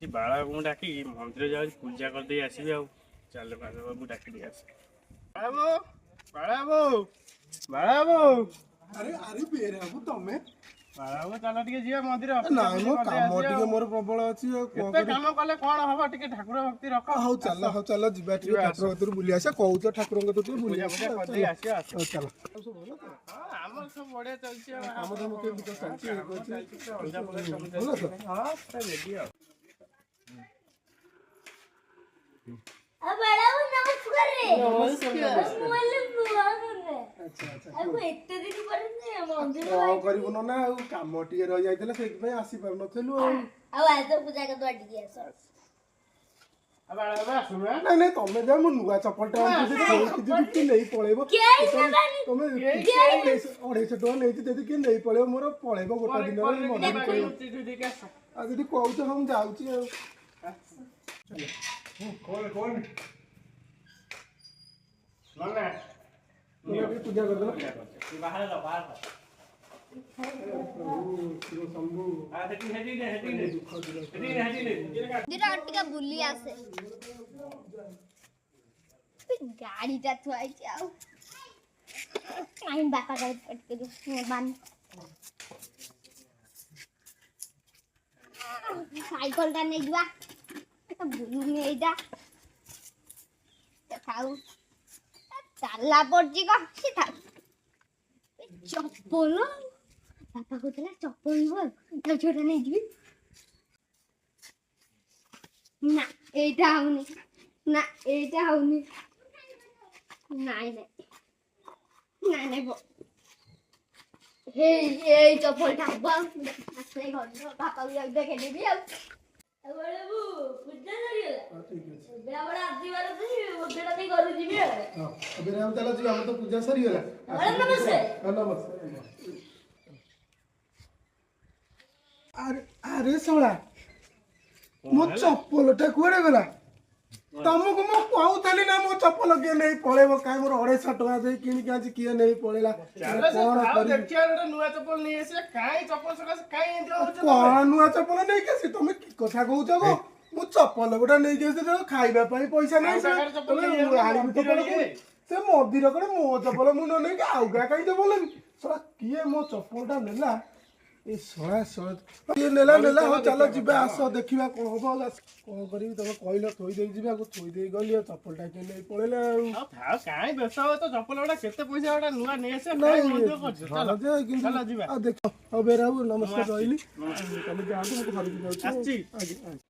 ବାଳକୁ ଡାକି ମନ୍ଦିର ଯାଉଛି ପୂଜା କରିଦେଇ ଆସିବି ଆଉ। ଚାଲ ବାଳକୁ ଡାକି ଦେଇ ଆସ। ବାଳବାବୁ ଆରେ ଆରେ ବେରେ ବାବୁ ତମେ ବାଳବାବୁ ଚାଲ ଟିକେ ଯିବା ମନ୍ଦିର। ନାଇଁ ମୋ କାମ ଟିକେ ମୋର ପ୍ରବଳ ଅଛି ଆଉ କଣ ଏତେ କରି କାମ କଲେ କଣ ହବ, ଟିକେ ଠାକୁର ଭକ୍ତି ରଖ। ହଉ ଚାଲ ଯିବା ଟିକେ ଠାକୁର କତିରୁ ବୁଲି ଆସିବା। କହୁଛ ଠାକୁରଙ୍କ କତିରୁ ଟିକେ ବୁଲି ପୂଜା ଆସିବା। କରିଦେଇ ଆସିବା। ହଉ ଚାଲ। ଆମର ସବୁ ବଢିଆ ଚାଲିଛି ଆଉ। କାମ ଦାମ କେମିତି ଚାଲିଛି? ଅଲଗା ପ୍ରକାର ସବୁ ଭଲ ତ? ଚାଲିଛି। ହଁ ପୁରା ରେଡି ଆଉ। କଣ କରିବୁ ନା ଆଉ କାମ ଟିକେ ରହିଯାଇଥିଲା ସେଇଥିପାଇଁ ଆସିପାରୁନଥିଲୁ ଆଉ। ନାଇଁ ନାଇଁ ତମେ ଯା, ମୁଁ ନୂଆ ଚପଲଟା ଆଣିଛି କି ନେଇ ପଳେଇବ। ତମେ 250 ଟଙ୍କା ନେଇଛି ଯଦି କିଏ ନେଇ ପଳେଇବ, ମୋର ପଳେଇବ ଗୋଟା ଦିନରେ ମନ୍ଦିର ପଳେଇବ। ଆଉ ଯଦି କହୁଛ ହଁ ମୁଁ ଯାଉଛି ଆଉ। ପୂଜା କରିଦେଲ। ଟିକେ ବୁଲି ଆସେ। ଗାଡିଟା ଥୁଆ ହେଇଛି ଆଉ ବାପା ସାଇକେଲ ଟା ନେଇଯିବା। ବୁଲୁନି ଏଇଟା ଥାଉ, ଚାଲା ପଡିଛି କଛି ଥାଉ। ଚପଲ ବାପା କହୁଥିଲା ଚପଲ ଝିଅଟା ନେଇଯିବି। ନା ଏଇଟା ହଉନି, ନା ଏଇଟା ହଉନି। ନାଇଁ ଏଇ ଚପଲଟା ହବ। ବାପା ଦେଖେଇଦେବି ଆଉ। ପୂଜା ସରିଗଲା। ଆରେ ଶଳା ମୋ ଚପଲଟା କୁଆଡେ ଗଲା? ତମକୁ ମୁଁ କହୁଥିଲି ନା ମୋ ଚପଲ କିଏ ନେଇ ପଳେଇବ। କାହିଁ ମୋର 250 ଟଙ୍କା ଦେଇ କିଣିକି ଆଜି କିଏ ନେଇ ପଳେଇଲା। ନୂଆ ଚପଲ ନେଇ ଆସିବା। କାଇଁ ଚପଲ ସକାଶେ କାଇଁ କଣ ନୂଆ ଚପଲ ନେଇକି ଆସି? ତମେ କି କଥା କହୁଛ ଗୋ? ମୁଁ ଚପଲ ଗୋଟେ ନେଇକି ଆସିଥିଲି, ଖାଇବା ପାଇଁ ପଇସା ନାହିଁ। ସେ ମନ୍ଦିର କରେ ମୋ ଚପଲ ମୁଁ ନ ନେଇକି ଆଉ କାହିଁ ଚପଲ ନେବି? ଶଳା କିଏ ମୋ ଚପଲଟା ନେଲା? ଏ ଶଳା କିଏ ନେଲା? ହଉ ଚାଲ ଯିବା, ଆସ ଦେଖିବା କଣ ହବ। କଣ କରିବି ତମେ କହିଲ ଥୋଇ ଦେଇ ଯିବାକୁ, ଥୋଇ ଦେଇ ଗଲି ଆଉ ଚପଲଟା କିଏ ନେଇ ପଳେଇଲା ଆଉ। କାଇଁ ବ୍ୟସ୍ତ ହବ ତ, ଚପଲ ଗୁଡା କେତେ ପଇସା ଗୁଡା ନୂଆ ନେଇ ଆସିବା। ଦେଖ ହଉ ବେରା ବାବୁ ନମସ୍କାର, ରହିଲି। ତମେ ଯାଆନ୍ତୁ, ମୁଁ ଘରକୁ ଯାଉଛି।